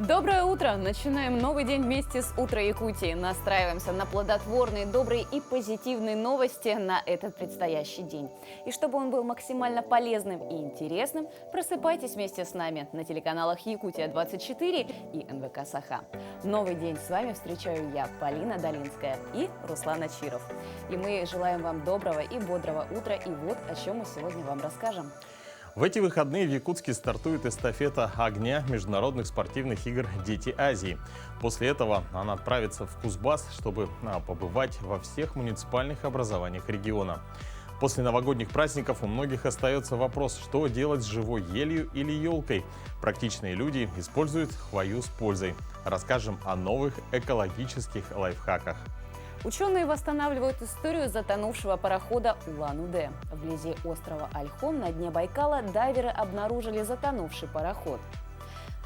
Доброе утро! Начинаем новый день вместе с «Утро Якутии». Настраиваемся на плодотворные, добрые и позитивные новости на этот предстоящий день. И чтобы он был максимально полезным и интересным, просыпайтесь вместе с нами на телеканалах «Якутия-24» и НВК «Саха». Новый день с вами встречаю я, Полина Долинская и Руслан Ачиров. И мы желаем вам доброго и бодрого утра. И вот о чем мы сегодня вам расскажем. В эти выходные в Якутске стартует эстафета огня международных спортивных игр «Дети Азии». После этого она отправится в Кузбасс, чтобы побывать во всех муниципальных образованиях региона. После новогодних праздников у многих остается вопрос, что делать с живой елью или елкой. Практичные люди используют хвою с пользой. Расскажем о новых экологических лайфхаках. Ученые восстанавливают историю затонувшего парохода «Улан-Удэ». Вблизи острова Ольхон на дне Байкала дайверы обнаружили затонувший пароход.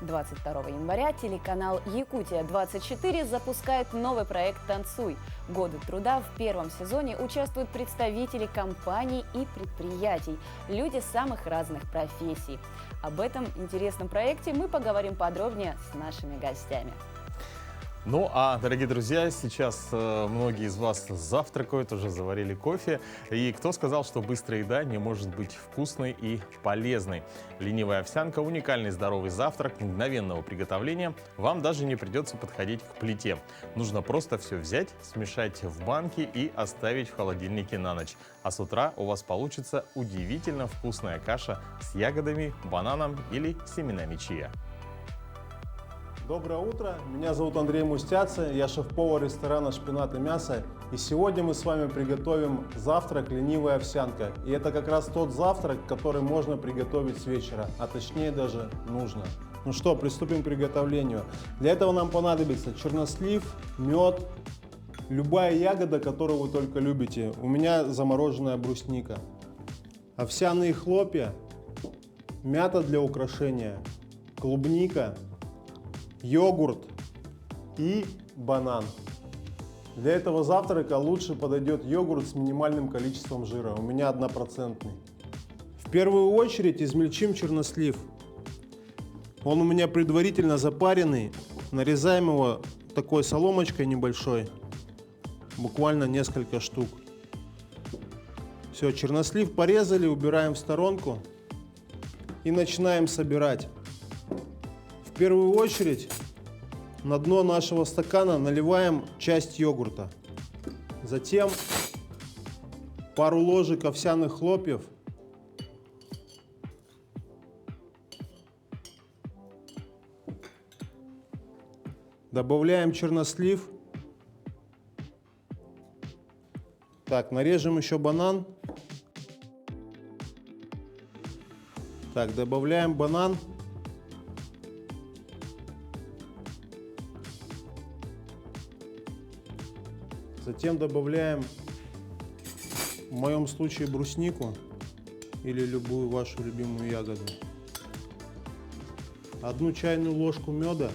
22 января телеканал «Якутия-24» запускает новый проект «Танцуй». Годы труда в первом сезоне участвуют представители компаний и предприятий, люди самых разных профессий. Об этом интересном проекте мы поговорим подробнее с нашими гостями. Ну а, дорогие друзья, сейчас многие из вас завтракают, уже заварили кофе. И кто сказал, что быстрая еда не может быть вкусной и полезной? Ленивая овсянка – уникальный здоровый завтрак мгновенного приготовления. Вам даже не придется подходить к плите. Нужно просто все взять, смешать в банке и оставить в холодильнике на ночь. А с утра у вас получится удивительно вкусная каша с ягодами, бананом или семенами чиа. Доброе утро, меня зовут Андрей Мустяцы, я шеф-повар ресторана «Шпинат и мясо». И сегодня мы с вами приготовим завтрак «Ленивая овсянка». И это как раз тот завтрак, который можно приготовить с вечера, а точнее даже нужно. Ну что, приступим к приготовлению. Для этого нам понадобится чернослив, мед, любая ягода, которую вы только любите. У меня замороженная брусника. Овсяные хлопья, мята для украшения, клубника, йогурт и банан. Для этого завтрака лучше подойдет йогурт с минимальным количеством жира. У меня 1%. В первую очередь измельчим чернослив. Он у меня предварительно запаренный. Нарезаем его такой соломочкой небольшой. Буквально несколько штук. Все, чернослив порезали, убираем в сторонку. И начинаем собирать. В первую очередь на дно нашего стакана наливаем часть йогурта. Затем пару ложек овсяных хлопьев. Добавляем чернослив. Так, нарежем еще банан. Так, добавляем банан. Затем добавляем, в моем случае, бруснику или любую вашу любимую ягоду. 1 чайную ложку меда.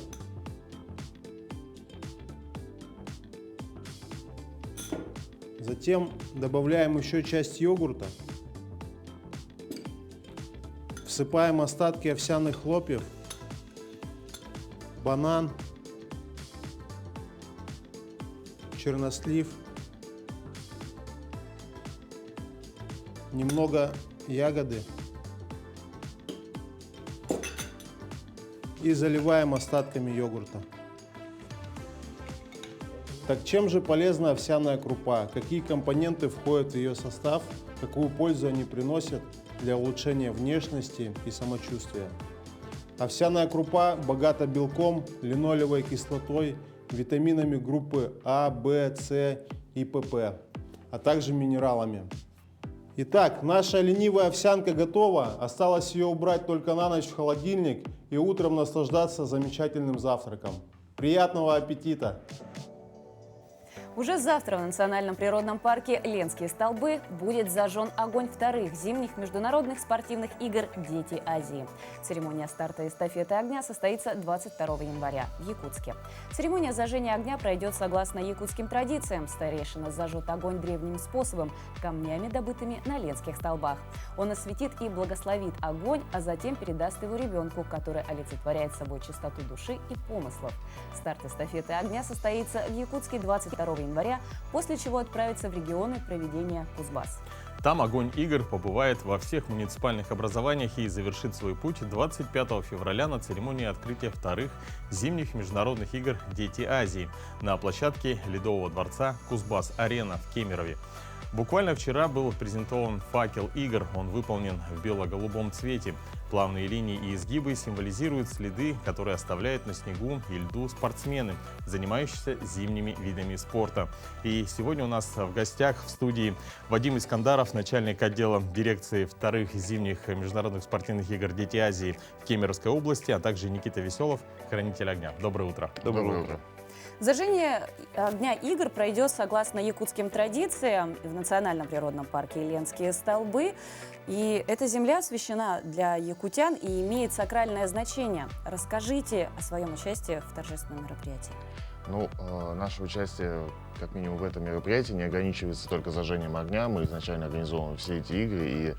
Затем добавляем еще часть йогурта. Всыпаем остатки овсяных хлопьев, банан, чернослив, немного ягоды и заливаем остатками йогурта. Так чем же полезна овсяная крупа? Какие компоненты входят в ее состав? Какую пользу они приносят для улучшения внешности и самочувствия? Овсяная крупа богата белком, линолевой кислотой, витаминами группы А, В, С и ПП, а также минералами. Итак, наша ленивая овсянка готова. Осталось ее убрать только на ночь в холодильник и утром наслаждаться замечательным завтраком. Приятного аппетита! Уже завтра в Национальном природном парке «Ленские столбы» будет зажжен огонь вторых зимних международных спортивных игр «Дети Азии». Церемония старта эстафеты огня состоится 22 января в Якутске. Церемония зажжения огня пройдет согласно якутским традициям. Старейшина зажжет огонь древним способом – камнями, добытыми на Ленских столбах. Он осветит и благословит огонь, а затем передаст его ребенку, который олицетворяет собой чистоту души и помыслов. Старт эстафеты огня состоится в Якутске 22 января, после чего отправится в регионы проведения Кузбасс. Там огонь игр побывает во всех муниципальных образованиях и завершит свой путь 25 февраля на церемонии открытия вторых зимних международных игр «Дети Азии» на площадке Ледового дворца «Кузбасс-Арена» в Кемерове. Буквально вчера был презентован факел игр. Он выполнен в бело-голубом цвете. Плавные линии и изгибы символизируют следы, которые оставляют на снегу и льду спортсмены, занимающиеся зимними видами спорта. И сегодня у нас в гостях в студии Вадим Искандаров, начальник отдела дирекции вторых зимних международных спортивных игр «Дети Азии» в Кемеровской области, а также Никита Веселов, хранитель огня. Доброе утро. Доброе утро. Зажжение огня игр пройдет согласно якутским традициям в Национальном природном парке «Ленские столбы». И эта земля освящена для якутян и имеет сакральное значение. Расскажите о своем участии в торжественном мероприятии. Наше участие, как минимум в этом мероприятии, не ограничивается только зажжением огня. Мы изначально организовываем все эти игры и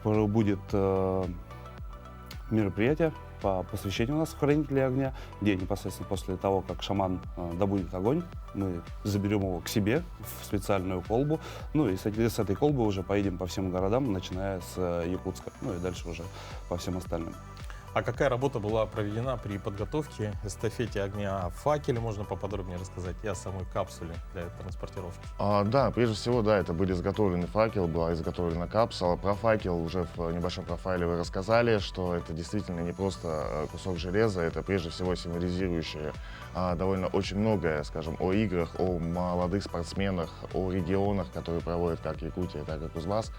будет мероприятие по посвящению у нас хранителей огня, где непосредственно после того, как шаман добудет огонь, мы заберем его к себе в специальную колбу. И с этой колбы уже поедем по всем городам, начиная с Якутска, и дальше уже по всем остальным. А какая работа была проведена при подготовке эстафете огня? О факеле можно поподробнее рассказать и о самой капсуле для транспортировки? Да, прежде всего, это были изготовлены факел, была изготовлена капсула. Про факел уже в небольшом профайле вы рассказали, что это действительно не просто кусок железа, это прежде всего символизирующее довольно очень многое, скажем, о играх, о молодых спортсменах, о регионах, которые проводят как Якутия, так и Кузбасс.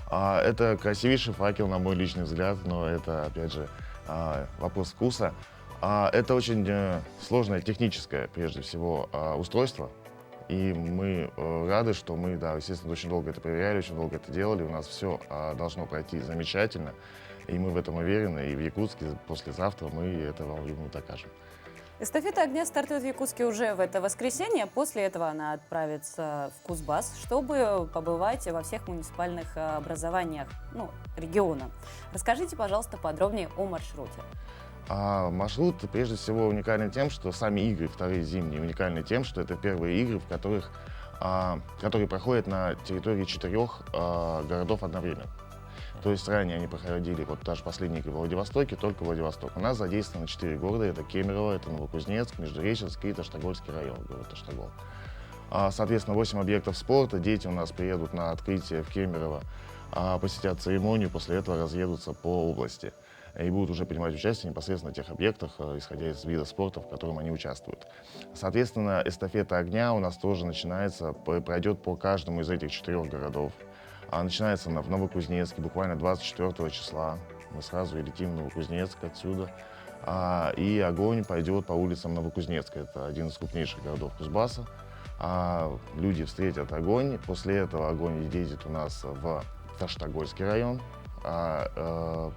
Это красивейший факел, на мой личный взгляд, но это, опять же, вопрос вкуса. Это очень сложное техническое, прежде всего, устройство. И мы рады, что мы, естественно, очень долго это проверяли, очень долго это делали. У нас все должно пройти замечательно. И мы в этом уверены. И в Якутске послезавтра мы это вам докажем. Эстафета огня стартует в Якутске уже в это воскресенье. После этого она отправится в Кузбасс, чтобы побывать во всех муниципальных образованиях региона. Расскажите, пожалуйста, подробнее о маршруте. Маршрут, прежде всего, уникален тем, что сами игры, вторые зимние, уникальны тем, что это первые игры, которые проходят на территории 4 городов одновременно. То есть ранее они проходили, даже последние игры в Владивостоке, только Владивосток. У нас задействовано 4 города, это Кемерово, это Новокузнецк, Междуреченск и Таштагольский район, город Таштагол. Соответственно, 8 объектов спорта, дети у нас приедут на открытие в Кемерово, посетят церемонию, после этого разъедутся по области и будут уже принимать участие непосредственно в тех объектах, исходя из вида спорта, в котором они участвуют. Соответственно, эстафета огня у нас тоже начинается, пройдет по каждому из этих 4 городов. Начинается она в Новокузнецке, буквально 24 числа. Мы сразу и летим в Новокузнецк отсюда. И огонь пойдет по улицам Новокузнецка. Это один из крупнейших городов Кузбасса. Люди встретят огонь. После этого огонь едет у нас в Таштагольский район.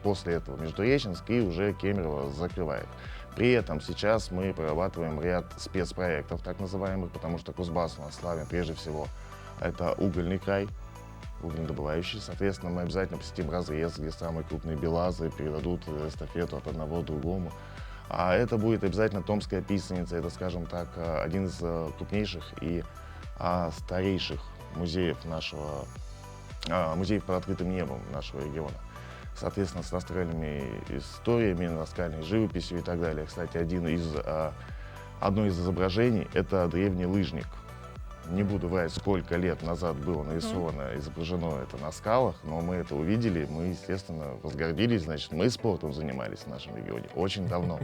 После этого Междуреченск и уже Кемерово закрывает. При этом сейчас мы прорабатываем ряд спецпроектов, так называемых, потому что Кузбасс у нас славен прежде всего. Это угольный край, угольнодобывающий. Соответственно, мы обязательно посетим разъезд, где самые крупные белазы передадут эстафету от одного к другому. А это будет обязательно Томская писаница. Это, скажем так, один из крупнейших и старейших музеев нашего, музеев под открытым небом нашего региона. Соответственно, с наскальными историями, наскальной живописью и так далее. Кстати, одно из изображений – это древний лыжник. Не буду врать, сколько лет назад было нарисовано, изображено это на скалах, но мы это увидели, мы, естественно, возгордились, значит, мы спортом занимались в нашем регионе очень давно.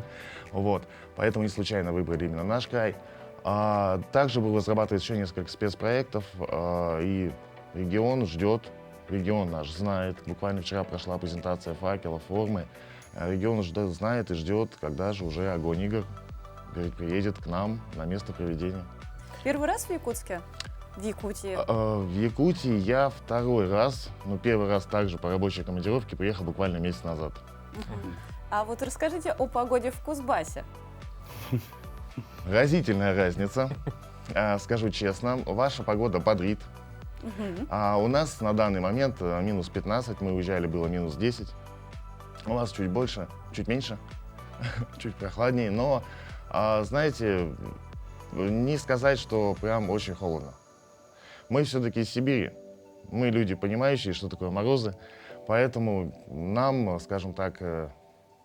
Вот. Поэтому не случайно выбрали именно наш край. Также был разрабатывать еще несколько спецпроектов, и регион ждет, регион наш знает. Буквально вчера прошла презентация факела, формы. Регион знает и ждет, когда же уже огонь игр приедет к нам на место проведения. Первый раз в Якутске? В Якутии? В Якутии я второй раз, но первый раз также по рабочей командировке приехал буквально месяц назад. А вот расскажите о погоде в Кузбассе. Разительная разница, скажу честно. Ваша погода бодрит. А у нас на данный момент минус 15, мы уезжали, было минус 10. У нас чуть больше, чуть меньше, чуть прохладнее, но, знаете, не сказать, что прям очень холодно. Мы все-таки из Сибири, мы люди, понимающие, что такое морозы, поэтому нам, скажем так,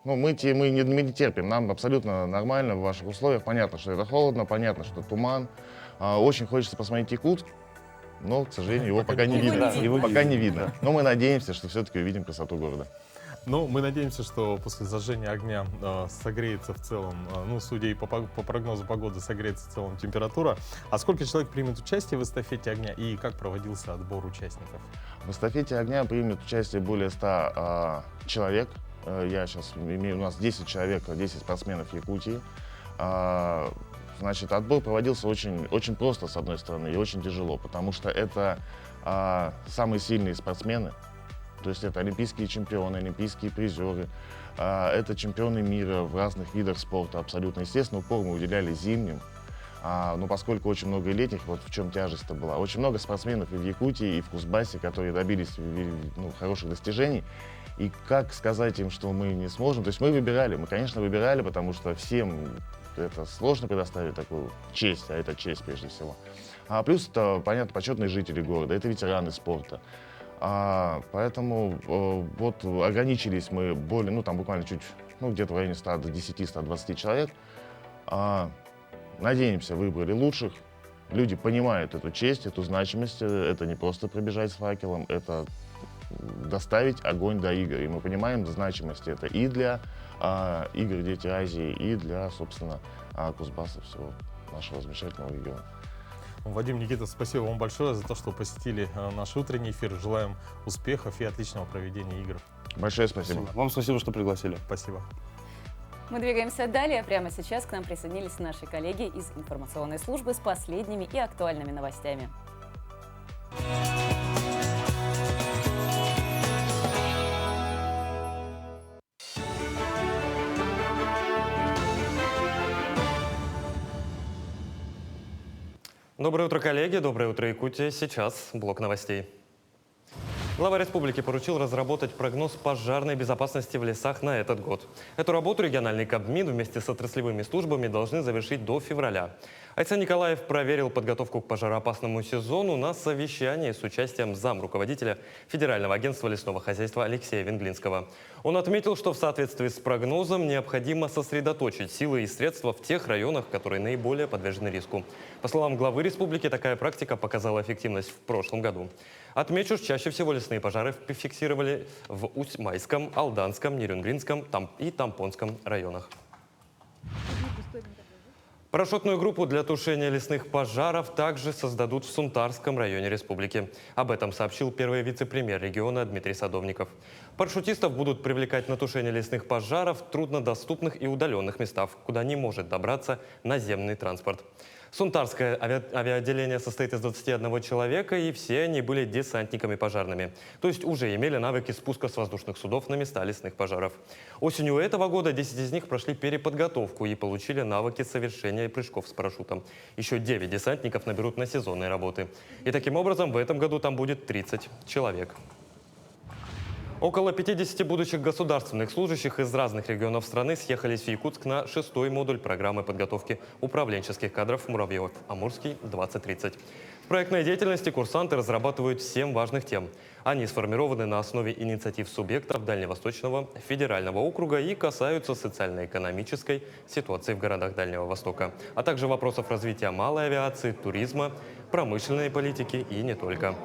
мы не терпим, нам абсолютно нормально в ваших условиях. Понятно, что это холодно, понятно, что туман. Очень хочется посмотреть Якутск, но, к сожалению, его пока не видно. Пока не видно. Но мы надеемся, что все-таки увидим красоту города. Ну, мы надеемся, что после зажжения огня согреется в целом, судя и по прогнозу погоды, согреется в целом температура. А сколько человек примет участие в эстафете огня и как проводился отбор участников? В эстафете огня примет участие более 100 человек. Я сейчас имею, у нас 10 человек, 10 спортсменов Якутии. Значит, отбор проводился очень просто, с одной стороны, и очень тяжело, потому что это самые сильные спортсмены. То есть это олимпийские чемпионы, олимпийские призеры, это чемпионы мира в разных видах спорта абсолютно. Естественно, упор мы уделяли зимним, но поскольку очень много летних, вот в чем тяжесть-то была. Очень много спортсменов и в Якутии, и в Кузбассе, которые добились хороших достижений. И как сказать им, что мы не сможем? То есть мы, конечно, выбирали, потому что всем это сложно предоставить такую честь, а это честь прежде всего. Плюс это, понятно, почетные жители города, это ветераны спорта. Поэтому вот ограничились мы там буквально где-то в районе 110-120 человек. Надеемся, выбрали лучших. Люди понимают эту честь, эту значимость. Это не просто пробежать с факелом, это доставить огонь до игр. И мы понимаем значимость это и для игр «Дети Азии», и для, собственно, Кузбасса, всего нашего замечательного региона. Вадим, Никита, спасибо вам большое за то, что посетили наш утренний эфир. Желаем успехов и отличного проведения игр. Большое спасибо. Вам спасибо, что пригласили. Спасибо. Мы двигаемся далее. Прямо сейчас к нам присоединились наши коллеги из информационной службы с последними и актуальными новостями. Доброе утро, коллеги. Доброе утро, Якутия. Сейчас блок новостей. Глава республики поручил разработать прогноз пожарной безопасности в лесах на этот год. Эту работу региональный Кабмин вместе с отраслевыми службами должны завершить до февраля. Айсан Николаев проверил подготовку к пожароопасному сезону на совещании с участием замруководителя Федерального агентства лесного хозяйства Алексея Венглинского. Он отметил, что в соответствии с прогнозом необходимо сосредоточить силы и средства в тех районах, которые наиболее подвержены риску. По словам главы республики, такая практика показала эффективность в прошлом году. Отмечу, чаще всего лесные пожары фиксировали в Усть-Майском, Алданском, Нерюнгринском и Тампонском районах. Парашютную группу для тушения лесных пожаров также создадут в Сунтарском районе республики. Об этом сообщил первый вице-премьер региона Дмитрий Садовников. Парашютистов будут привлекать на тушение лесных пожаров в труднодоступных и удаленных местах, куда не может добраться наземный транспорт. Сунтарское авиаотделение состоит из 21 человека, и все они были десантниками пожарными. То есть уже имели навыки спуска с воздушных судов на места лесных пожаров. Осенью этого года 10 из них прошли переподготовку и получили навыки совершения прыжков с парашютом. Еще 9 десантников наберут на сезонные работы. И таким образом в этом году там будет 30 человек. Около 50 будущих государственных служащих из разных регионов страны съехались в Якутск на 6-й модуль программы подготовки управленческих кадров «Муравьев-Амурский 2030». В проектной деятельности курсанты разрабатывают 7 важных тем. Они сформированы на основе инициатив субъектов Дальневосточного федерального округа и касаются социально-экономической ситуации в городах Дальнего Востока, а также вопросов развития малой авиации, туризма, промышленной политики и не только.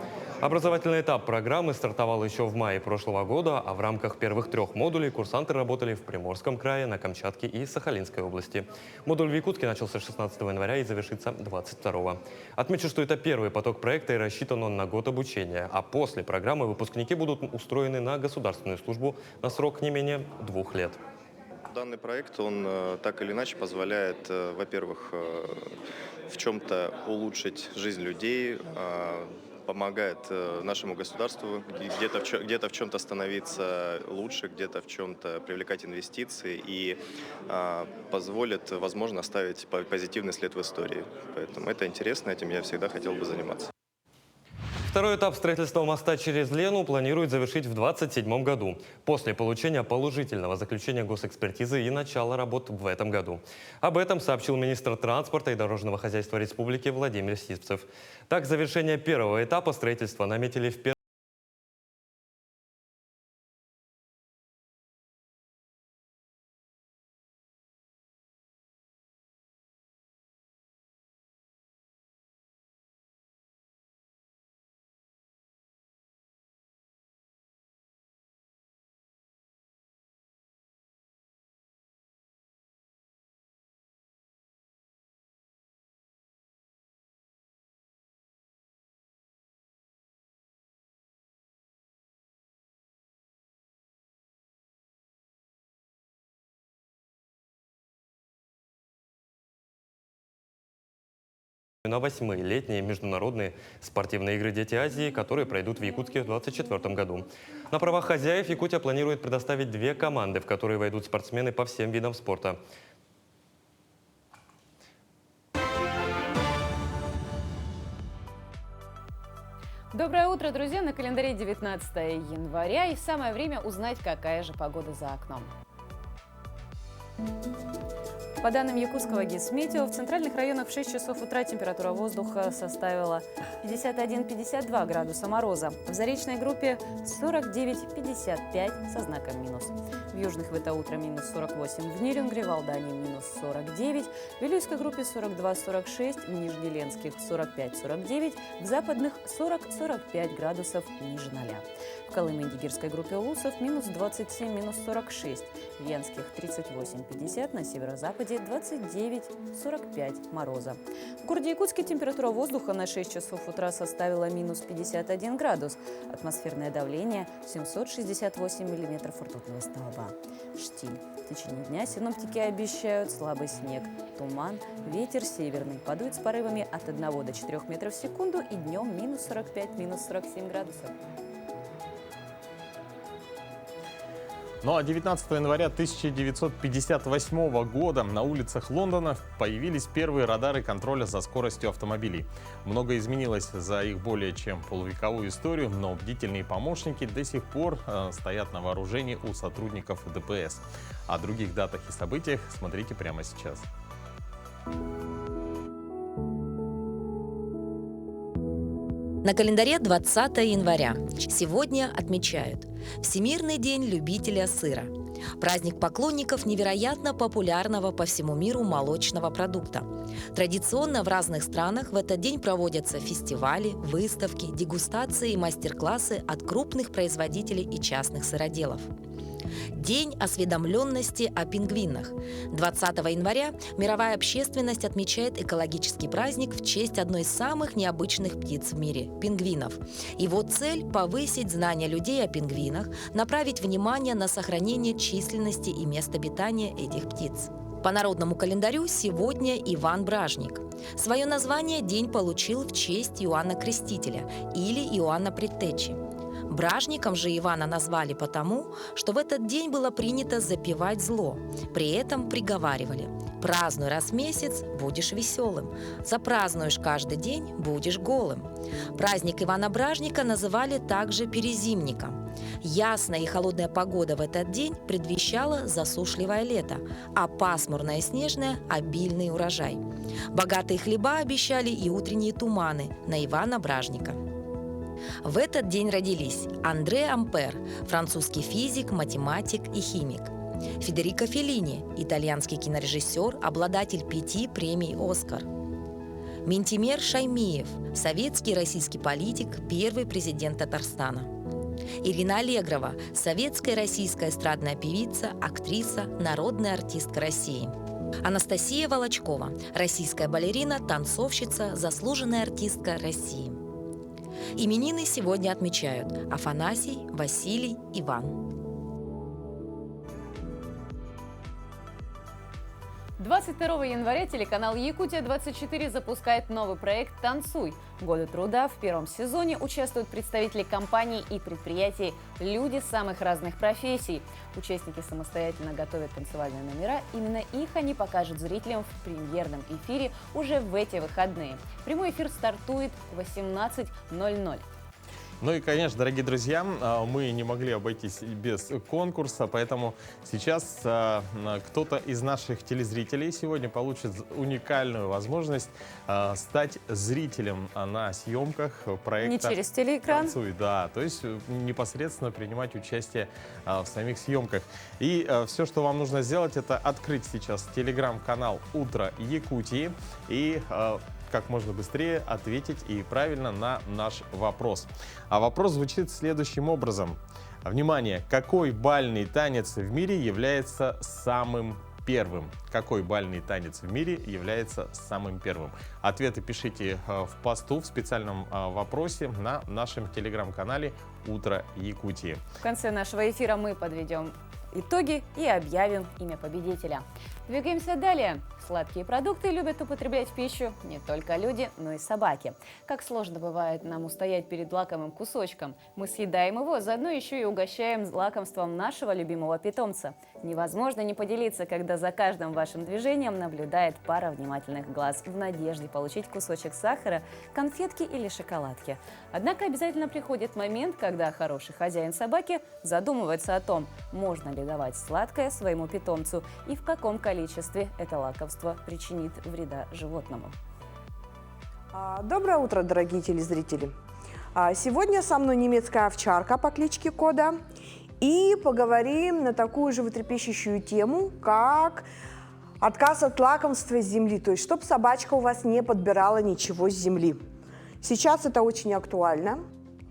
Образовательный этап программы стартовал еще в мае прошлого года, а в рамках первых 3 модулей курсанты работали в Приморском крае, на Камчатке и Сахалинской области. Модуль в Якутске начался 16 января и завершится 22. Отмечу, что это первый поток проекта и рассчитан он на год обучения, а после программы выпускники будут устроены на государственную службу на срок не менее 2 лет. Данный проект, он так или иначе позволяет, во-первых, в чем-то улучшить жизнь людей, помогает нашему государству где-то в чем-то становиться лучше, где-то в чем-то привлекать инвестиции и позволит, возможно, оставить позитивный след в истории. Поэтому это интересно, этим я всегда хотел бы заниматься. Второй этап строительства моста через Лену планируют завершить в 2027 году, после получения положительного заключения госэкспертизы и начала работ в этом году. Об этом сообщил министр транспорта и дорожного хозяйства республики Владимир Сивцев. Так, завершение первого этапа строительства наметили в на 8-й летние международные спортивные игры «Дети Азии», которые пройдут в Якутске в 2024 году. На правах хозяев Якутия планирует предоставить 2 команды, в которые войдут спортсмены по всем видам спорта. Доброе утро, друзья! На календаре 19 января, и самое время узнать, какая же погода за окном. По данным якутского гисметео, в центральных районах в 6 часов утра температура воздуха составила 51-52 градуса мороза. В заречной группе 49-55 со знаком минус. В южных в это утро минус 48, в Нерюнгре, в Алдане минус 49, в Вилюйской группе 42-46, в Нижнеленских 45-49, в западных 40-45 градусов ниже 0. В Колыме-Дигирской группе Улусов минус 27, минус 46, в Янских 38-50, на северо-западе 29-45 мороза. В городе Якутске температура воздуха на 6 часов утра составила минус 51 градус, атмосферное давление 768 миллиметров ртутного столба. Штиль. В течение дня синоптики обещают слабый снег, туман, ветер северный, подует с порывами от 1 до 4 метров в секунду и днем минус 45, минус 47 градусов. Ну а 19 января 1958 года на улицах Лондона появились первые радары контроля за скоростью автомобилей. Многое изменилось за их более чем полувековую историю, но бдительные помощники до сих пор стоят на вооружении у сотрудников ДПС. О других датах и событиях смотрите прямо сейчас. На календаре 20 января. Сегодня отмечают Всемирный день любителя сыра. Праздник поклонников невероятно популярного по всему миру молочного продукта. Традиционно в разных странах в этот день проводятся фестивали, выставки, дегустации и мастер-классы от крупных производителей и частных сыроделов. День осведомленности о пингвинах. 20 января мировая общественность отмечает экологический праздник в честь одной из самых необычных птиц в мире – пингвинов. Его цель – повысить знания людей о пингвинах, направить внимание на сохранение численности и мест обитания этих птиц. По народному календарю сегодня Иван Бражник. Свое название день получил в честь Иоанна Крестителя или Иоанна Предтечи. Бражником же Ивана назвали потому, что в этот день было принято запивать зло. При этом приговаривали: празднуй раз в месяц, будешь веселым. Запразднуешь каждый день, будешь голым. Праздник Ивана Бражника называли также перезимником. Ясная и холодная погода в этот день предвещала засушливое лето, а пасмурное и снежное – обильный урожай. Богатые хлеба обещали и утренние туманы на Ивана Бражника. В этот день родились Андре Ампер, французский физик, математик и химик; Федерико Феллини, итальянский кинорежиссер, обладатель 5 премий «Оскар»; Ментимер Шаймиев, советский и российский политик, первый президент Татарстана; Ирина Аллегрова, советская и российская эстрадная певица, актриса, народная артистка России; Анастасия Волочкова, российская балерина, танцовщица, заслуженная артистка России. Именины сегодня отмечают Афанасий, Василий, Иван. 22 января телеканал «Якутия-24» запускает новый проект «Танцуй». Годы труда в первом сезоне участвуют представители компаний и предприятий, люди самых разных профессий. Участники самостоятельно готовят танцевальные номера. Именно их они покажут зрителям в премьерном эфире уже в эти выходные. Прямой эфир стартует в 18:00. Ну и, конечно, дорогие друзья, мы не могли обойтись без конкурса, поэтому сейчас кто-то из наших телезрителей сегодня получит уникальную возможность стать зрителем на съемках проекта Не через телеэкран. «Танцуй», да, то есть непосредственно принимать участие в самих съемках. И все, что вам нужно сделать, это открыть сейчас телеграм-канал «Утро Якутии» и как можно быстрее ответить и правильно на наш вопрос. А вопрос звучит следующим образом. Внимание! Какой бальный танец в мире является самым первым? Какой бальный танец в мире является самым первым? Ответы пишите в посту в специальном вопросе на нашем телеграм-канале «Утро Якутии». В конце нашего эфира мы подведем итоги и объявим имя победителя. Двигаемся далее. Сладкие продукты любят употреблять в пищу не только люди, но и собаки. Как сложно бывает нам устоять перед лакомым кусочком. Мы съедаем его, заодно еще и угощаем лакомством нашего любимого питомца. Невозможно не поделиться, когда за каждым вашим движением наблюдает пара внимательных глаз в надежде получить кусочек сахара, конфетки или шоколадки. Однако обязательно приходит момент, когда хороший хозяин собаки задумывается о том, можно ли давать сладкое своему питомцу и в каком количестве это лакомство причинит вреда животному. Доброе утро, дорогие телезрители! Сегодня со мной немецкая овчарка по кличке Кода. И поговорим на такую животрепещущую тему, как отказ от лакомства с земли. То есть, чтобы собачка у вас не подбирала ничего с земли. Сейчас это очень актуально.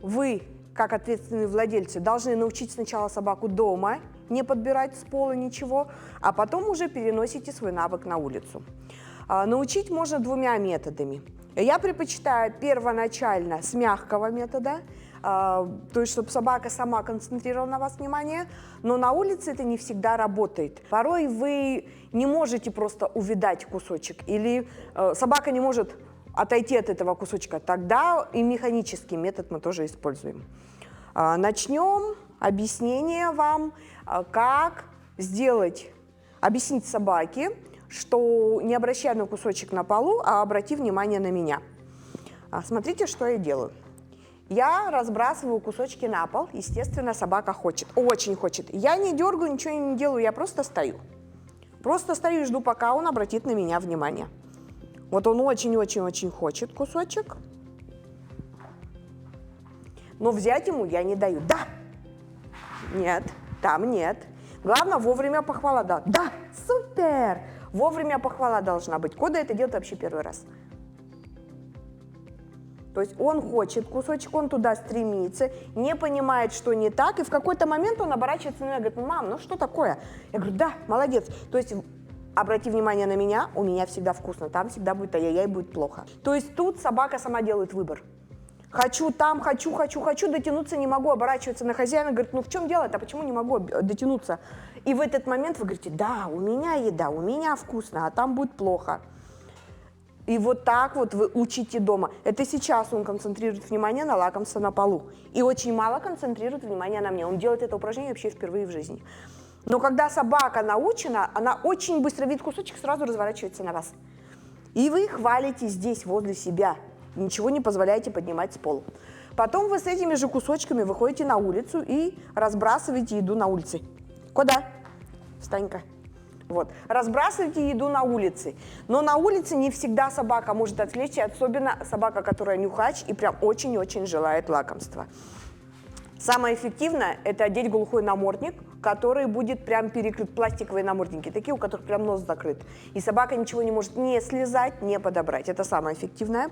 Вы, как ответственные владельцы, должны научить сначала собаку дома не подбирать с пола ничего, а потом уже переносите свой навык на улицу. Научить можно 2 методами. Я предпочитаю первоначально с мягкого метода, то есть чтобы собака сама концентрировала на вас внимание, но на улице это не всегда работает. Порой вы не можете просто увидать кусочек, или собака не может отойти от этого кусочка, тогда и механический метод мы тоже используем. Начнем объяснение вам, как объяснить собаке, что не обращай на кусочек на полу, а обрати внимание на меня. Смотрите, что я делаю. Я разбрасываю кусочки на пол, естественно, собака хочет, очень хочет. Я не дергаю, ничего не делаю, я просто стою. Просто стою и жду, пока он обратит на меня внимание. Вот он очень-очень-очень хочет кусочек, но взять ему я не даю. Да! Нет, там нет. Главное, вовремя похвала. Да, да, супер! Вовремя похвала должна быть. Кода это делает вообще первый раз. То есть он хочет кусочек, он туда стремится, не понимает, что не так, и в какой-то момент он оборачивается на меня и говорит: мам, ну что такое? Я говорю: да, молодец. То есть обрати внимание на меня, у меня всегда вкусно, там всегда будет ай-яй-яй, будет плохо. То есть тут собака сама делает выбор. Хочу там, хочу, дотянуться не могу, оборачиваться на хозяина, говорит: ну в чем дело-то, почему не могу дотянуться? И в этот момент вы говорите: да, у меня еда, у меня вкусно, а там будет плохо. И вот так вот вы учите дома. Это сейчас он концентрирует внимание на лакомство на полу. И очень мало концентрирует внимание на мне. Он делает это упражнение вообще впервые в жизни. Но когда собака научена, она очень быстро видит кусочек, сразу разворачивается на вас. И вы хвалите здесь, возле себя. Ничего не позволяете поднимать с пола. Потом вы с этими же кусочками выходите на улицу и разбрасываете еду на улице. Куда? Встань-ка. Вот. Разбрасывайте еду на улице. Но на улице не всегда собака может отвлечься, особенно собака, которая нюхач и прям очень-очень желает лакомства. Самое эффективное – это одеть глухой намордник, который будет прям перекрыт. Пластиковые намордники, такие, у которых прям нос закрыт. И собака ничего не может не слезать, не подобрать. Это самое эффективное.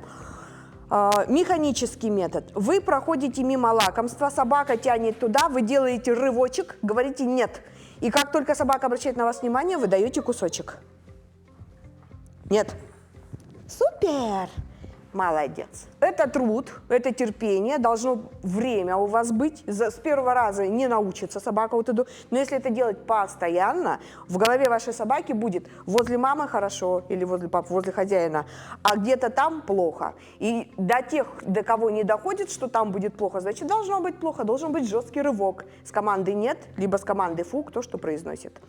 Механический метод. Вы проходите мимо лакомства, собака тянет туда, вы делаете рывочек, говорите «нет». И как только собака обращает на вас внимание, вы даете кусочек. Нет. Супер! Молодец. Это труд, это терпение, должно время у вас быть. С первого раза не научится собака вот эту. Но если это делать постоянно, в голове вашей собаки будет возле мамы хорошо или возле папы, возле хозяина, а где-то там плохо. И до тех, до кого не доходит, что там будет плохо, значит, должно быть плохо, должен быть жесткий рывок. С команды «нет», либо с команды «фу», кто что произносит.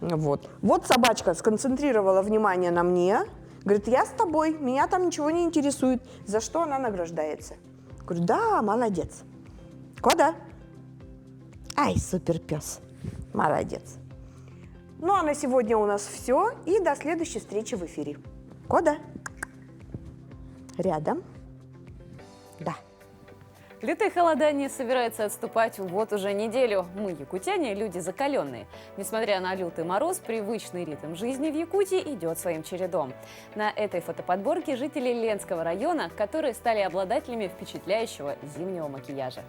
Вот собачка сконцентрировала внимание на мне. Говорит, я с тобой, меня там ничего не интересует. За что она награждается? Говорю, да, молодец. Куда? Ай, супер пес. Молодец. Ну, а на сегодня у нас все. И до следующей встречи в эфире. Куда? Рядом. Да. Лютые холода не собираются отступать вот уже неделю. Мы, якутяне, люди закаленные. Несмотря на лютый мороз, привычный ритм жизни в Якутии идет своим чередом. На этой фотоподборке жители Ленского района, которые стали обладателями впечатляющего зимнего макияжа.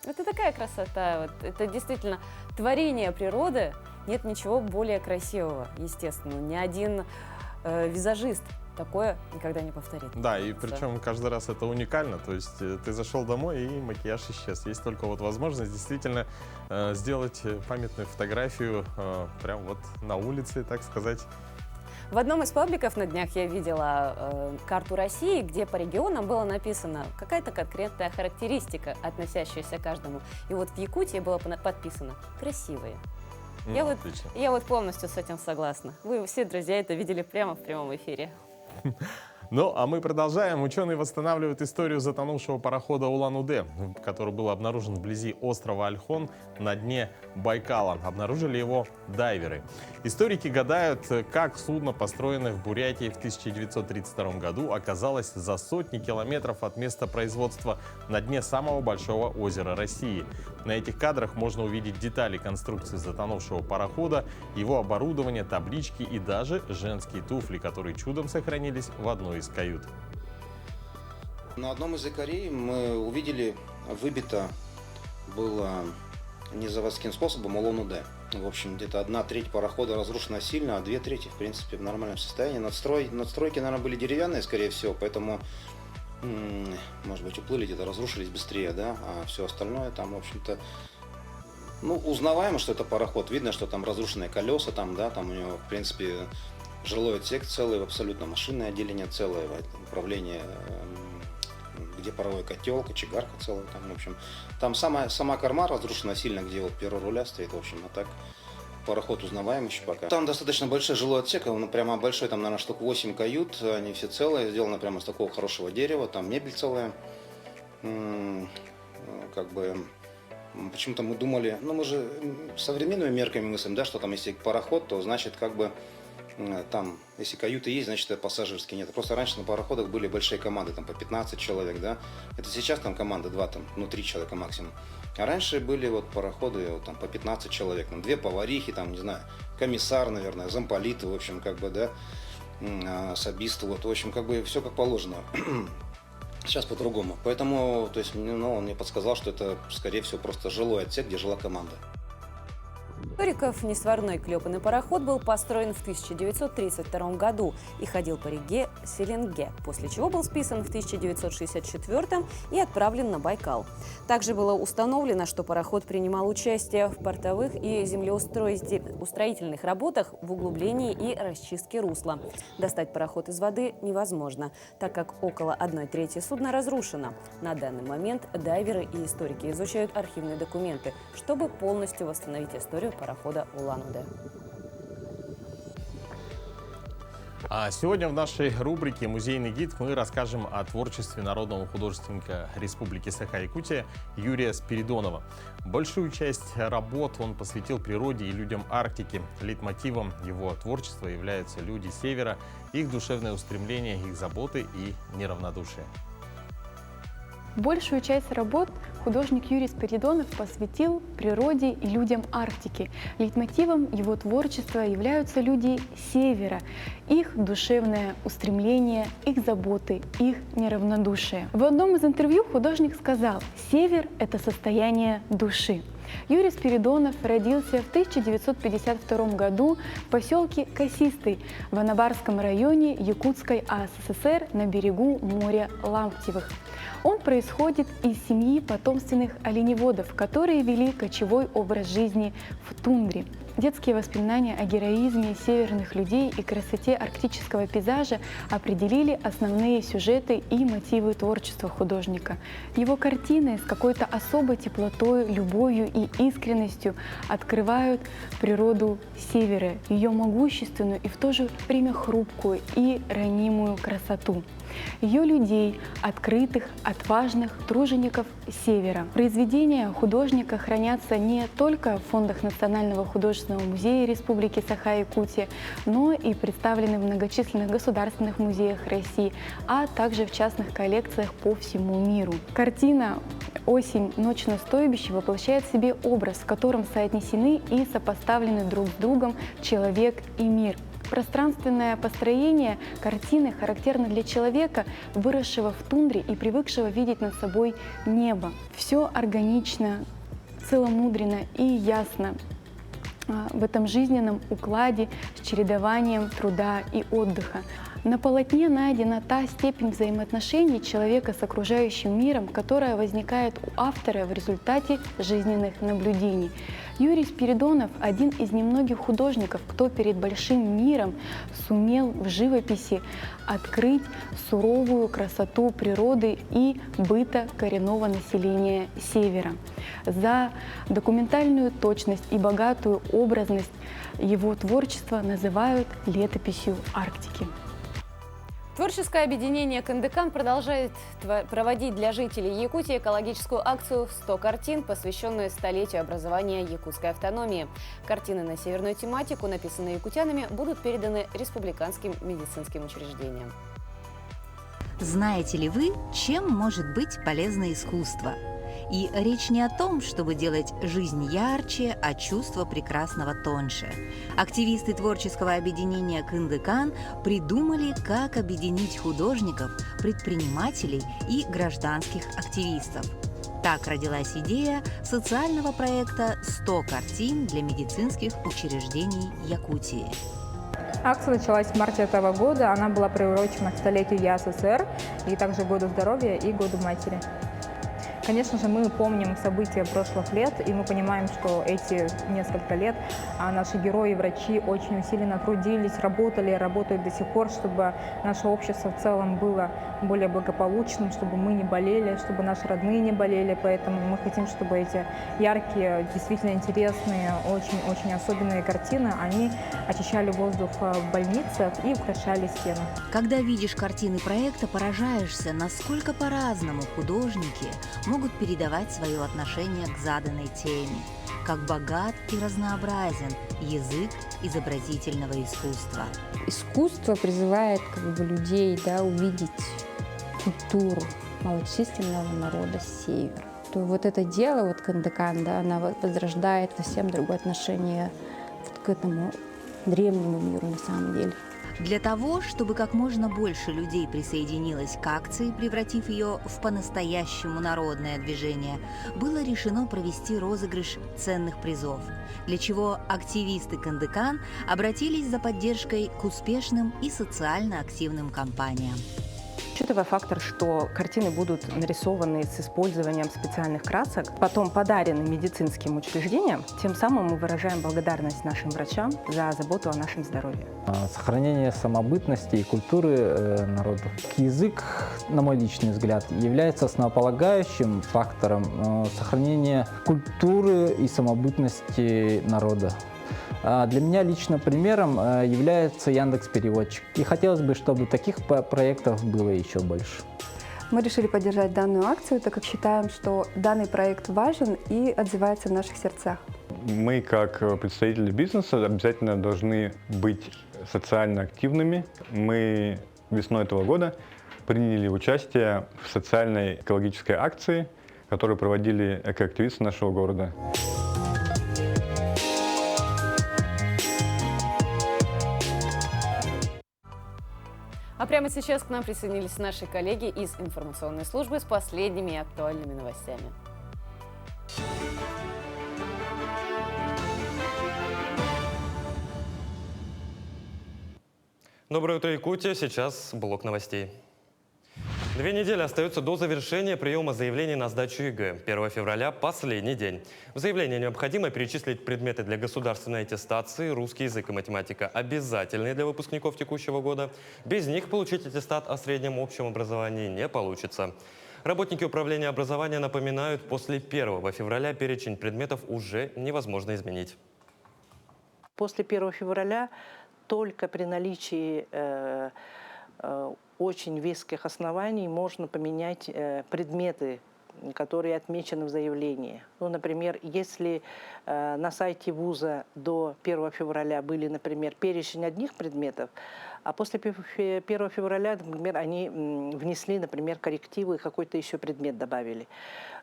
Это такая красота. Это действительно творение природы. Нет ничего более красивого, естественно. Ни один визажист такое никогда не повторит. Да, и причем каждый раз это уникально. То есть ты зашел домой, и макияж исчез. Есть только вот возможность действительно сделать памятную фотографию прям вот на улице, так сказать. В одном из пабликов на днях я видела карту России, где по регионам было написано какая-то конкретная характеристика, относящаяся к каждому. И вот в Якутии было подписано «красивые». Я вот полностью с этим согласна. Вы все, друзья, это видели прямо в прямом эфире. Ну, а мы продолжаем. Ученые восстанавливают историю затонувшего парохода Улан-Удэ, который был обнаружен вблизи острова Ольхон на дне Байкала. Обнаружили его дайверы. Историки гадают, как судно, построенное в Бурятии в 1932 году, оказалось за сотни километров от места производства на дне самого большого озера России. На этих кадрах можно увидеть детали конструкции затонувшего парохода, его оборудование, таблички и даже женские туфли, которые чудом сохранились в одной из кают. На одном из якорей мы увидели, выбито было не заводским способом, а Улан-Удэ. В общем, где-то 1/3 парохода разрушена сильно, а 2/3, в принципе, в нормальном состоянии. Надстройки, наверное, были деревянные, скорее всего, поэтому, может быть, уплыли где-то, разрушились быстрее, да, а все остальное там, в общем-то, ну, узнаваемо, что это пароход. Видно, что там разрушенные колеса, там, да, там у него, в принципе, жилой отсек целый, абсолютно машинное отделение целое, управление, где паровой котел, кочегарка целая, там, в общем, там сама корма разрушена сильно, где вот перо руля стоит, в общем, а так пароход узнаваем еще пока. Там достаточно большой жилой отсек, он прямо большой, там, наверное, штук 8 кают, они все целые, сделаны прямо из такого хорошего дерева, там мебель целая, как бы, почему-то мы думали, ну, мы же современными мерками мыслим, да, что там, если пароход, то значит, как бы, там, если каюты есть, значит, это пассажирские. Нет, просто раньше на пароходах были большие команды, там, по 15 человек, да. Это сейчас там команда 2, там, ну, 3 человека максимум. А раньше были вот пароходы, вот, там, по 15 человек, там, 2 поварихи, там, не знаю, комиссар, наверное, замполиты, в общем, как бы, да, особисты, вот, в общем, как бы, все как положено. Сейчас по-другому. Поэтому, то есть, ну, он мне подсказал, что это, скорее всего, просто жилой отсек, где жила команда. Историков несварной клепанный пароход был построен в 1932 году и ходил по реке Селенге, после чего был списан в 1964 и отправлен на Байкал. Также было установлено, что пароход принимал участие в портовых и землеустройстве в устроительных работах в углублении и расчистке русла. Достать пароход из воды невозможно, так как около 1/3 судна разрушено. На данный момент дайверы и историки изучают архивные документы, чтобы полностью восстановить историю парохода Улан-Удэ. А сегодня в нашей рубрике «Музейный гид» мы расскажем о творчестве народного художника Республики Саха-Якутия Юрия Спиридонова. Большую часть работ он посвятил природе и людям Арктики. Лейтмотивом его творчества являются люди Севера, их душевное устремление, их заботы и неравнодушие. Большую часть работ художник Юрий Спиридонов посвятил природе и людям Арктики. Лейтмотивом его творчества являются люди Севера, их душевное устремление, их заботы, их неравнодушие. В одном из интервью художник сказал: «Север – это состояние души». Юрий Спиридонов родился в 1952 году в поселке Косистый в Анабарском районе Якутской АССР на берегу моря Лаптевых. Он происходит из семьи потомственных оленеводов, которые вели кочевой образ жизни в тундре. Детские воспоминания о героизме северных людей и красоте арктического пейзажа определили основные сюжеты и мотивы творчества художника. Его картины с какой-то особой теплотой, любовью и искренностью открывают природу Севера, ее могущественную и в то же время хрупкую и ранимую красоту. Ее людей, открытых, отважных тружеников Севера. Произведения художника хранятся не только в фондах Национального художественного музея Республики Саха-Якутия, но и представлены в многочисленных государственных музеях России, а также в частных коллекциях по всему миру. Картина «Осень. Ночь на стойбище» воплощает в себе образ, в котором соотнесены и сопоставлены друг с другом человек и мир. Пространственное построение картины характерно для человека, выросшего в тундре и привыкшего видеть над собой небо. Все органично, целомудренно и ясно в этом жизненном укладе с чередованием труда и отдыха. На полотне найдена та степень взаимоотношений человека с окружающим миром, которая возникает у автора в результате жизненных наблюдений. Юрий Спиридонов – один из немногих художников, кто перед большим миром сумел в живописи открыть суровую красоту природы и быта коренного населения Севера. За документальную точность и богатую образность его творчества называют летописью Арктики. Творческое объединение «Кындыкан» продолжает проводить для жителей Якутии экологическую акцию «100 картин», посвященную столетию образования якутской автономии. Картины на северную тематику, написанные якутянами, будут переданы республиканским медицинским учреждениям. Знаете ли вы, чем может быть полезно искусство? И речь не о том, чтобы делать жизнь ярче, а чувство прекрасного тоньше. Активисты творческого объединения «Кындыкан» придумали, как объединить художников, предпринимателей и гражданских активистов. Так родилась идея социального проекта «100 картин для медицинских учреждений Якутии». Акция началась в марте этого года. Она была приурочена к столетию ЯССР и также Году здоровья и Году матери. Конечно же, мы помним события прошлых лет, и мы понимаем, что эти несколько лет наши герои, врачи очень усиленно трудились, работают до сих пор, чтобы наше общество в целом было более благополучным, чтобы мы не болели, чтобы наши родные не болели. Поэтому мы хотим, чтобы эти яркие, действительно интересные, очень особенные картины, они очищали воздух в больницах и украшали стены. Когда видишь картины проекта, поражаешься, насколько по-разному художники могут передавать свое отношение к заданной теме, как богат и разнообразен язык изобразительного искусства. Искусство призывает людей увидеть культуру малочисленного народа Севера. То вот это дело, Кындыкан, она возрождает совсем другое отношение к этому древнему миру на самом деле. Для того, чтобы как можно больше людей присоединилось к акции, превратив ее в по-настоящему народное движение, было решено провести розыгрыш ценных призов, для чего активисты Кындыкан обратились за поддержкой к успешным и социально активным компаниям. Учитывая фактор, что картины будут нарисованы с использованием специальных красок, потом подарены медицинским учреждениям, тем самым мы выражаем благодарность нашим врачам за заботу о нашем здоровье. Сохранение самобытности и культуры народов. Язык, на мой личный взгляд, является основополагающим фактором сохранения культуры и самобытности народа. Для меня лично примером является Яндекс.Переводчик. И хотелось бы, чтобы таких проектов было еще больше. Мы решили поддержать данную акцию, так как считаем, что данный проект важен и отзывается в наших сердцах. Мы, как представители бизнеса, обязательно должны быть социально активными. Мы весной этого года приняли участие в социальной экологической акции, которую проводили экоактивисты нашего города. А прямо сейчас к нам присоединились наши коллеги из информационной службы с последними актуальными новостями. Доброе утро, Якутия. Сейчас блок новостей. 2 недели остаются до завершения приема заявлений на сдачу ЕГЭ. 1 февраля – последний день. В заявлении необходимо перечислить предметы для государственной аттестации, русский язык и математика обязательные для выпускников текущего года. Без них получить аттестат о среднем общем образовании не получится. Работники управления образования напоминают, после 1 февраля перечень предметов уже невозможно изменить. После 1 февраля только при наличии очень веских оснований можно поменять предметы, которые отмечены в заявлении. Ну, например, если на сайте вуза до 1 февраля были, например, перечень одних предметов, а после 1 февраля, например, они внесли, например, коррективы и какой-то еще предмет добавили.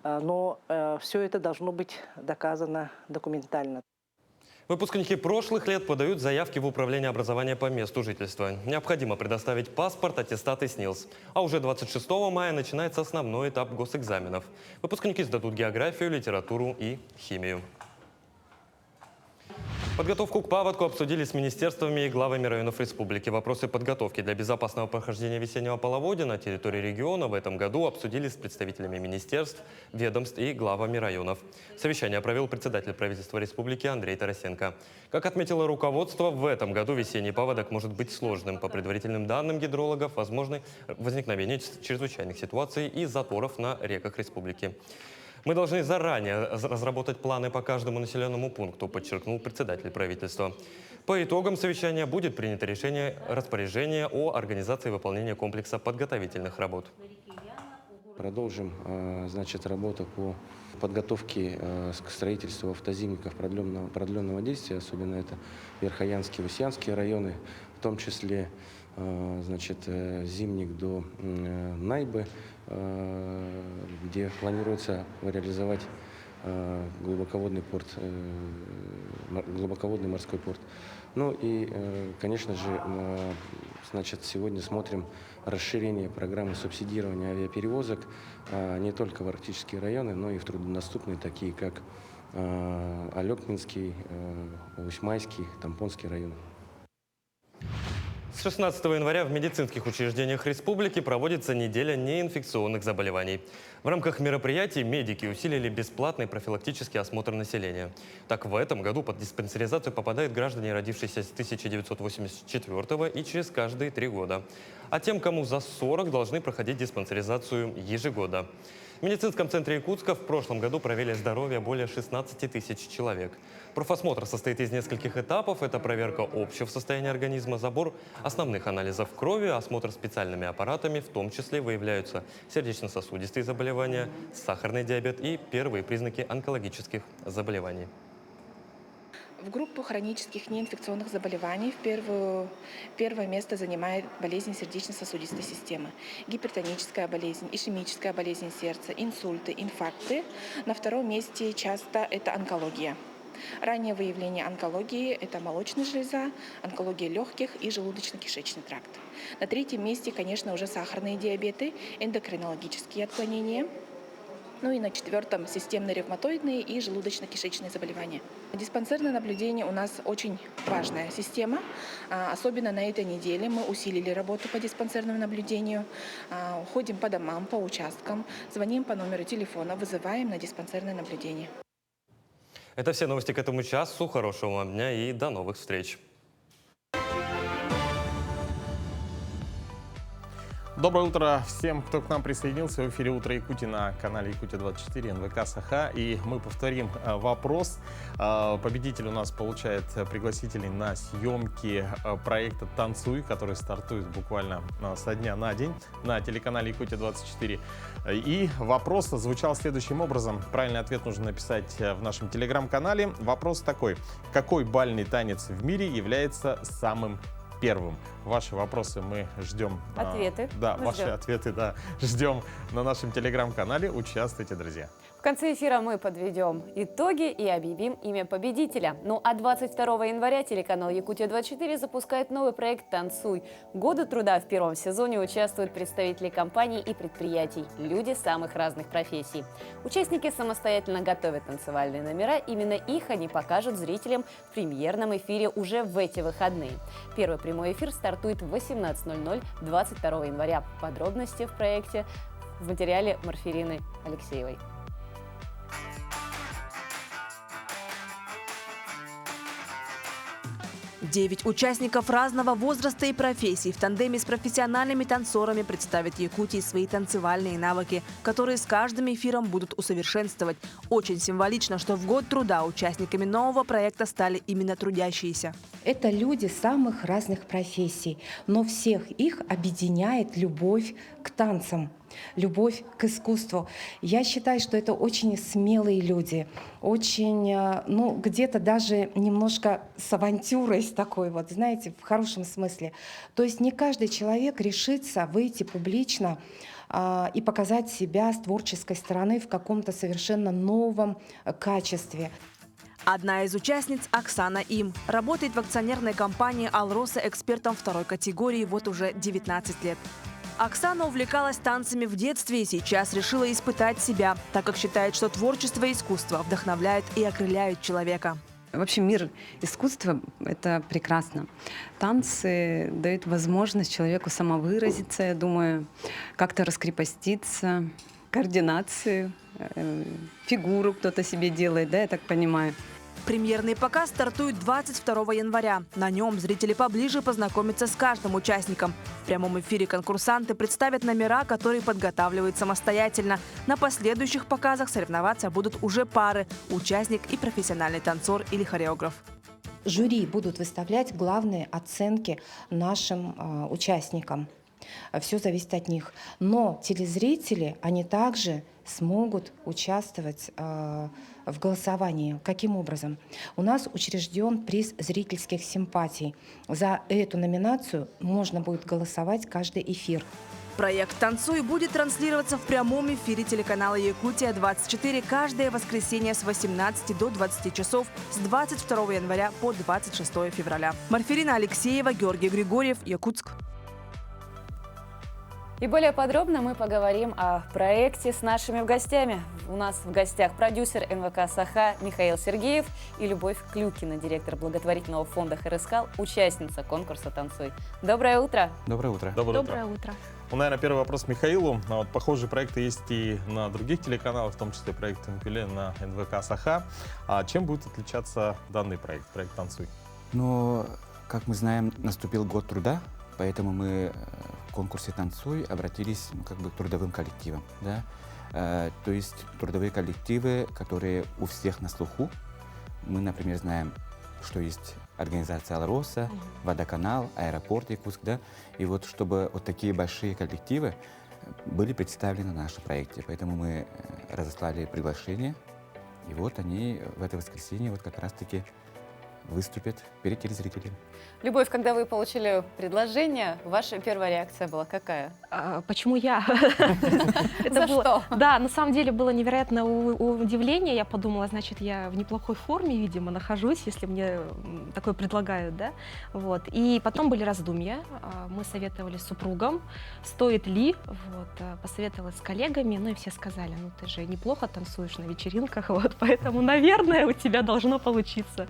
Но все это должно быть доказано документально. Выпускники прошлых лет подают заявки в управление образования по месту жительства. Необходимо предоставить паспорт, аттестат и СНИЛС. А уже 26 мая начинается основной этап госэкзаменов. Выпускники сдадут географию, литературу и химию. Подготовку к паводку обсудили с министерствами и главами районов республики. Вопросы подготовки для безопасного прохождения весеннего половодья на территории региона в этом году обсудили с представителями министерств, ведомств и главами районов. Совещание провел председатель правительства республики Андрей Тарасенко. Как отметило руководство, в этом году весенний паводок может быть сложным. По предварительным данным гидрологов, возможно возникновение чрезвычайных ситуаций и заторов на реках республики. Мы должны заранее разработать планы по каждому населенному пункту, подчеркнул председатель правительства. По итогам совещания будет принято распоряжение о организации выполнения комплекса подготовительных работ. Продолжим, значит, работу по подготовке к строительству автозимников продленного действия, особенно это Верхоянские, Васьянские районы, в том числе, значит, зимник до Найбы, где планируется реализовать глубоководный морской порт. Ну и, конечно же, значит, сегодня смотрим расширение программы субсидирования авиаперевозок не только в арктические районы, но и в труднодоступные, такие как Алекминский, Усьмайский, Тампонский районы. С 16 января в медицинских учреждениях республики проводится неделя неинфекционных заболеваний. В рамках мероприятий медики усилили бесплатный профилактический осмотр населения. Так, в этом году под диспансеризацию попадают граждане, родившиеся с 1984 и через каждые 3 года. А тем, кому за 40, должны проходить диспансеризацию ежегодно. В медицинском центре Якутска в прошлом году проверили здоровье более 16 тысяч человек. Профосмотр состоит из нескольких этапов. Это проверка общего состояния организма, забор основных анализов крови, осмотр специальными аппаратами, в том числе выявляются сердечно-сосудистые заболевания, сахарный диабет и первые признаки онкологических заболеваний. В группу хронических неинфекционных заболеваний первое место занимает болезнь сердечно-сосудистой системы, гипертоническая болезнь, ишемическая болезнь сердца, инсульты, инфаркты. На втором месте часто это онкология. Раннее выявление онкологии – это молочная железа, онкология легких и желудочно-кишечный тракт. На третьем месте, конечно, уже сахарные диабеты, эндокринологические отклонения. Ну и на 4-м системные ревматоидные и желудочно-кишечные заболевания. Диспансерное наблюдение у нас очень важная система. Особенно на этой неделе мы усилили работу по диспансерному наблюдению. Ходим по домам, по участкам, звоним по номеру телефона, вызываем на диспансерное наблюдение. Это все новости к этому часу. Хорошего вам дня и до новых встреч. Доброе утро всем, кто к нам присоединился. В эфире «Утро Якутии» на канале Якутия-24, НВК Саха. И мы повторим вопрос. Победитель у нас получает пригласителей на съемки проекта «Танцуй», который стартует буквально со дня на день на телеканале Якутия-24. И вопрос звучал следующим образом. Правильный ответ нужно написать в нашем телеграм-канале. Вопрос такой. Какой бальный танец в мире является самым первым? Ваши вопросы мы ждем. Ответы. Да, мы ваши ждем. ответы, да, ждем на нашем телеграм-канале. Участвуйте, друзья. В конце эфира мы подведем итоги и объявим имя победителя. Ну а 22 января телеканал Якутия-24 запускает новый проект «Танцуй». Годы труда в первом сезоне участвуют представители компаний и предприятий, люди самых разных профессий. Участники самостоятельно готовят танцевальные номера. Именно их они покажут зрителям в премьерном эфире уже в эти выходные. Первый прямой эфир стартует в 18:00 22 января. Подробности в проекте в материале Марфирины Алексеевой. 9 участников разного возраста и профессий в тандеме с профессиональными танцорами представят Якутии свои танцевальные навыки, которые с каждым эфиром будут усовершенствовать. Очень символично, что в год труда участниками нового проекта стали именно трудящиеся. Это люди самых разных профессий, но всех их объединяет любовь к танцам, любовь к искусству. Я считаю, что это очень смелые люди, очень, где-то даже немножко с авантюрой, с такой вот, знаете, в хорошем смысле. То есть не каждый человек решится выйти публично и показать себя с творческой стороны в каком-то совершенно новом качестве. Одна из участниц – Оксана Им. Работает в акционерной компании «Алроса» экспертом второй категории вот уже 19 лет. Оксана увлекалась танцами в детстве и сейчас решила испытать себя, так как считает, что творчество и искусство вдохновляют и окрыляют человека. Вообще мир искусства – это прекрасно. Танцы дают возможность человеку самовыразиться, я думаю, как-то раскрепоститься, координацию, фигуру кто-то себе делает, да, я так понимаю. Премьерный показ стартует 22 января. На нем зрители поближе познакомятся с каждым участником. В прямом эфире конкурсанты представят номера, которые подготавливают самостоятельно. На последующих показах соревноваться будут уже пары – участник и профессиональный танцор или хореограф. Жюри будут выставлять главные оценки нашим участникам. Все зависит от них. Но телезрители, они также смогут участвовать в голосовании. Каким образом? У нас учрежден приз зрительских симпатий. За эту номинацию можно будет голосовать каждый эфир. Проект «Танцуй» будет транслироваться в прямом эфире телеканала «Якутия-24» каждое воскресенье с 18 до 20 часов с 22 января по 26 февраля. Марфирина Алексеева, Георгий Григорьев, Якутск. И более подробно мы поговорим о проекте с нашими гостями. У нас в гостях продюсер НВК «Саха» Михаил Сергеев и Любовь Клюкина, директор благотворительного фонда «Харыскал», участница конкурса «Танцуй». Доброе утро! Доброе утро! Доброе утро! Ну, наверное, первый вопрос Михаилу. Вот похожие проекты есть и на других телеканалах, в том числе проект «Инкюле» на НВК «Саха». А чем будет отличаться данный проект, проект «Танцуй»? Ну, как мы знаем, наступил год труда, поэтому мы в конкурсе «Танцуй» обратились к трудовым коллективам. Да? То есть трудовые коллективы, которые у всех на слуху. Мы, например, знаем, что есть организация «Алроса», «Водоканал», «Аэропорт» Якутск. Да? И вот чтобы вот такие большие коллективы были представлены в нашем проекте. Поэтому мы разослали приглашение. И вот они в это воскресенье вот как раз-таки выступят перед телезрителями. Любовь, когда вы получили предложение, ваша первая реакция была какая? Почему я? За что? Да, на самом деле было невероятное удивление. Я подумала, значит, я в неплохой форме, видимо, нахожусь, если мне такое предлагают, да. Вот. И потом были раздумья. Мы советовали с супругом, стоит ли. Вот. Посоветовалась с коллегами, ну и все сказали, ну ты же неплохо танцуешь на вечеринках, вот, поэтому, наверное, у тебя должно получиться.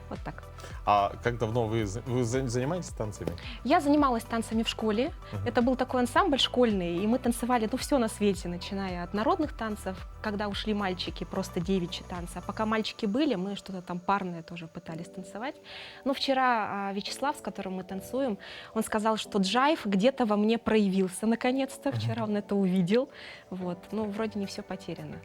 Вот так. А как давно вы занимаетесь танцами? Я занималась танцами в школе. Это был такой ансамбль школьный, и мы танцевали, ну, все на свете, начиная от народных танцев, когда ушли мальчики, просто девичьи танцы. А пока мальчики были, мы что-то там парное тоже пытались танцевать. Но вчера Вячеслав, с которым мы танцуем, он сказал, что джайв где-то во мне проявился наконец-то. Вчера он это увидел. Вот. Ну, вроде не все потеряно.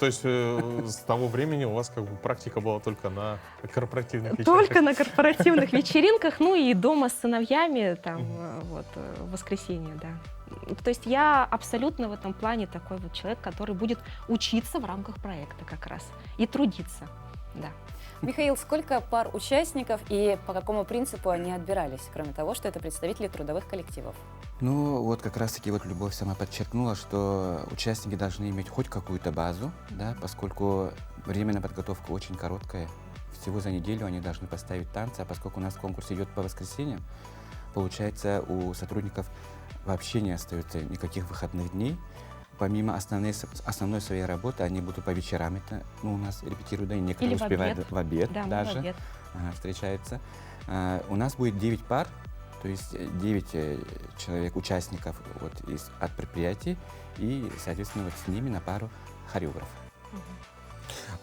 То есть с того времени у вас как бы практика была только на корпоративных вечеринках? Только на корпоративных вечеринках, ну и дома с сыновьями, там, вот, в воскресенье, да. То есть я абсолютно в этом плане такой вот человек, который будет учиться в рамках проекта как раз и трудиться, да. Михаил, сколько пар участников и по какому принципу они отбирались, кроме того, что это представители трудовых коллективов? Ну, вот как раз-таки вот Любовь сама подчеркнула, что участники должны иметь хоть какую-то базу, да, поскольку время на подготовку очень короткое. Всего за неделю они должны поставить танцы, а поскольку у нас конкурс идет по воскресеньям, получается, у сотрудников вообще не остается никаких выходных дней. Помимо основной своей работы, они будут по вечерам, это, ну, у нас репетируют, да, и некоторые или успевают в обед да, даже, в обед. Встречаются. У нас будет 9 пар, то есть 9 человек, участников вот, от предприятий, и, соответственно, вот с ними на пару хореограф.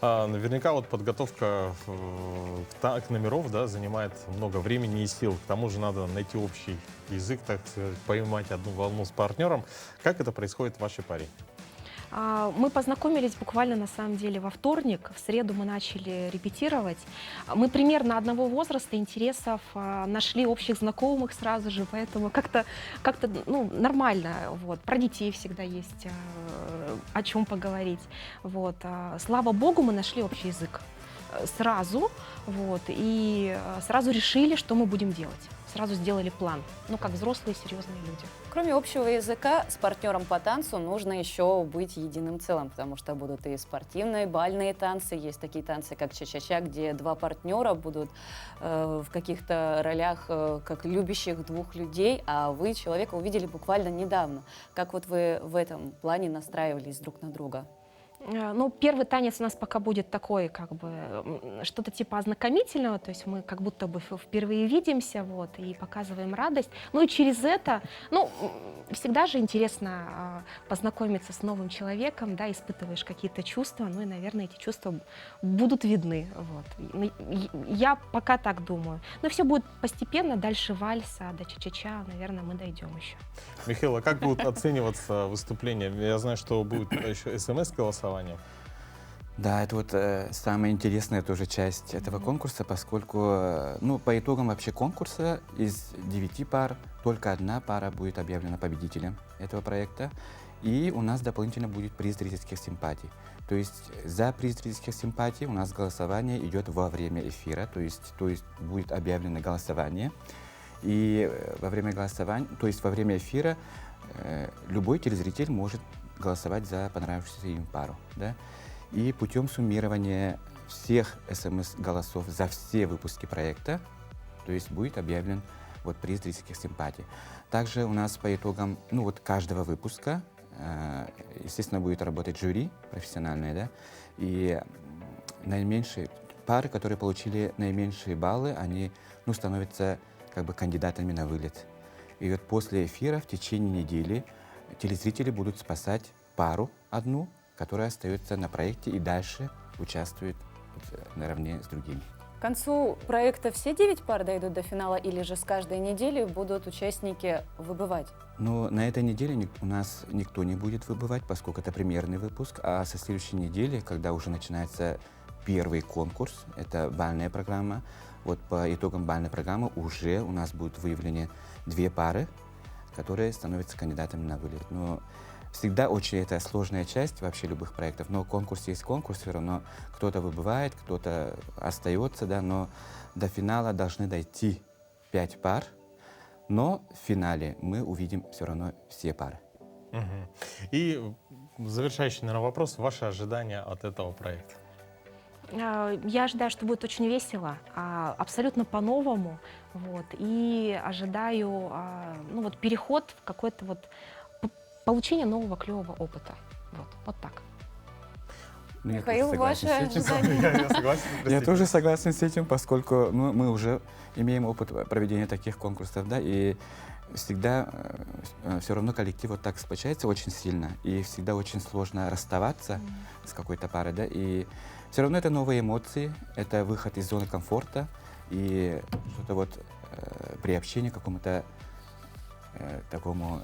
Наверняка вот подготовка к номеров, да, занимает много времени и сил. К тому же надо найти общий язык, так сказать, поймать одну волну с партнером. Как это происходит в вашей паре? Мы познакомились буквально на самом деле во вторник. В среду мы начали репетировать. Мы примерно одного возраста, интересов, нашли общих знакомых сразу же, поэтому как-то ну, нормально. Вот. Про детей всегда есть о чем поговорить. Вот. Слава богу, мы нашли общий язык сразу, вот, и сразу решили, что мы будем делать. Сразу сделали план, ну, как взрослые серьезные люди. Кроме общего языка, с партнером по танцу нужно еще быть единым целым, потому что будут и спортивные, бальные танцы, есть такие танцы, как ча-ча-ча, где два партнера будут в каких-то ролях, как любящих двух людей, а вы человека увидели буквально недавно. Как вот вы в этом плане настраивались друг на друга? Ну, первый танец у нас пока будет такой, как бы, что-то типа ознакомительного, то есть мы как будто бы впервые видимся, вот, и показываем радость. Ну, и через это, ну, всегда же интересно познакомиться с новым человеком, да, испытываешь какие-то чувства, ну, и, наверное, эти чувства будут видны, вот. Я пока так думаю. Но все будет постепенно, дальше вальса, до ча-ча-ча, наверное, мы дойдем еще. Михаил, а как будут оцениваться выступления? Я знаю, что будет еще СМС-голосование. Да, это вот самая интересная тоже часть этого конкурса, поскольку, ну, по итогам вообще конкурса из 9 пар только одна пара будет объявлена победителем этого проекта, и у нас дополнительно будет приз зрительских симпатий. То есть за приз зрительских симпатий у нас голосование идет во время эфира, то есть будет объявлено голосование, и во время голосования, то есть во время эфира любой телезритель может голосовать за понравившуюся им пару, да? И путем суммирования всех СМС-голосов за все выпуски проекта, то есть будет объявлен вот приз зрительских симпатий. Также у нас по итогам, ну, вот каждого выпуска, естественно, будет работать жюри профессиональное, да, и наименьшие пары, которые получили наименьшие баллы, они, ну, становятся как бы кандидатами на вылет. И вот после эфира в течение недели телезрители будут спасать пару одну, которая остается на проекте и дальше участвует наравне с другими. К концу проекта все 9 пар дойдут до финала или же с каждой недели будут участники выбывать? Но на этой неделе у нас никто не будет выбывать, поскольку это премьерный выпуск, а со следующей недели, когда уже начинается первый конкурс, это бальная программа, вот по итогам бальной программы уже у нас будут выявлены 2 пары, которые становятся кандидатами на вылет. Но всегда очень это сложная часть вообще любых проектов, но конкурс есть конкурс, все равно кто-то выбывает, кто-то остается, да, но до финала должны дойти 5 пар, но в финале мы увидим все равно все пары. И завершающий, наверное, вопрос. Ваши ожидания от этого проекта? Я ожидаю, что будет очень весело, абсолютно по-новому. Вот, и ожидаю ну, вот, переход в какое-то вот получение нового клевого опыта. Вот так. Ну, я Михаил, тоже ваши согласен с этим. ожидания? Я согласен. Я тоже согласен с этим, поскольку мы уже имеем опыт проведения таких конкурсов, да, и всегда все равно коллектив вот так сплочается очень сильно, и всегда очень сложно расставаться с какой-то парой, да, и все равно это новые эмоции, это выход из зоны комфорта, и что-то вот при общении к какому-то такому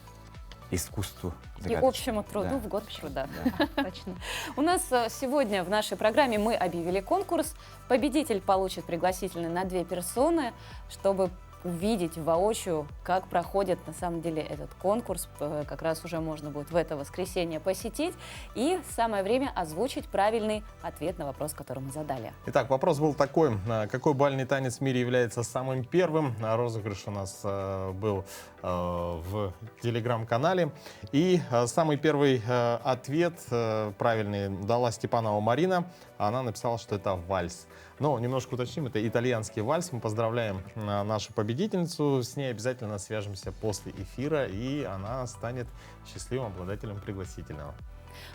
искусству. И общему труду Да. в год труда. Точно. У нас сегодня в нашей программе мы объявили конкурс. Победитель получит пригласительный на 2 персоны, чтобы увидеть воочию, как проходит на самом деле этот конкурс. Как раз уже можно будет в это воскресенье посетить. И самое время озвучить правильный ответ на вопрос, который мы задали. Итак, вопрос был такой. Какой бальный танец в мире является самым первым? Розыгрыш у нас был в телеграм-канале. И самый первый ответ правильный дала Степанова Марина. Она написала, что это вальс. Но немножко уточним, это итальянский вальс. Мы поздравляем нашу победительницу. С ней обязательно свяжемся после эфира, и она станет счастливым обладателем пригласительного.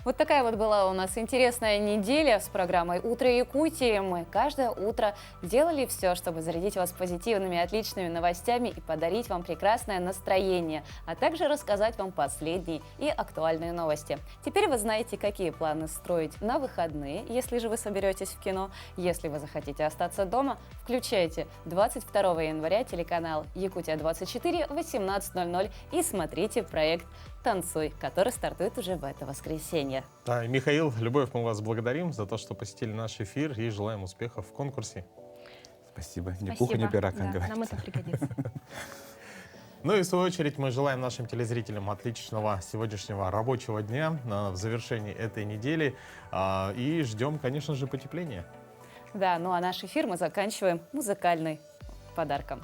Вот такая вот была у нас интересная неделя с программой «Утро Якутии». Мы каждое утро делали все, чтобы зарядить вас позитивными, отличными новостями и подарить вам прекрасное настроение, а также рассказать вам последние и актуальные новости. Теперь вы знаете, какие планы строить на выходные, если же вы соберетесь в кино. Если вы захотите остаться дома, включайте 22 января телеканал «Якутия-24» в 18:00 и смотрите проект «Танцуй», который стартует уже в это воскресенье. Да, и Михаил, Любовь, мы вас благодарим за то, что посетили наш эфир, и желаем успехов в конкурсе. Спасибо. Ни Спасибо. пуха, ни пера, как Да, говорится. нам это пригодится. Ну и в свою очередь мы желаем нашим телезрителям отличного сегодняшнего рабочего дня в завершении этой недели. И ждем, конечно же, потепления. Да, ну а наш эфир мы заканчиваем музыкальным подарком.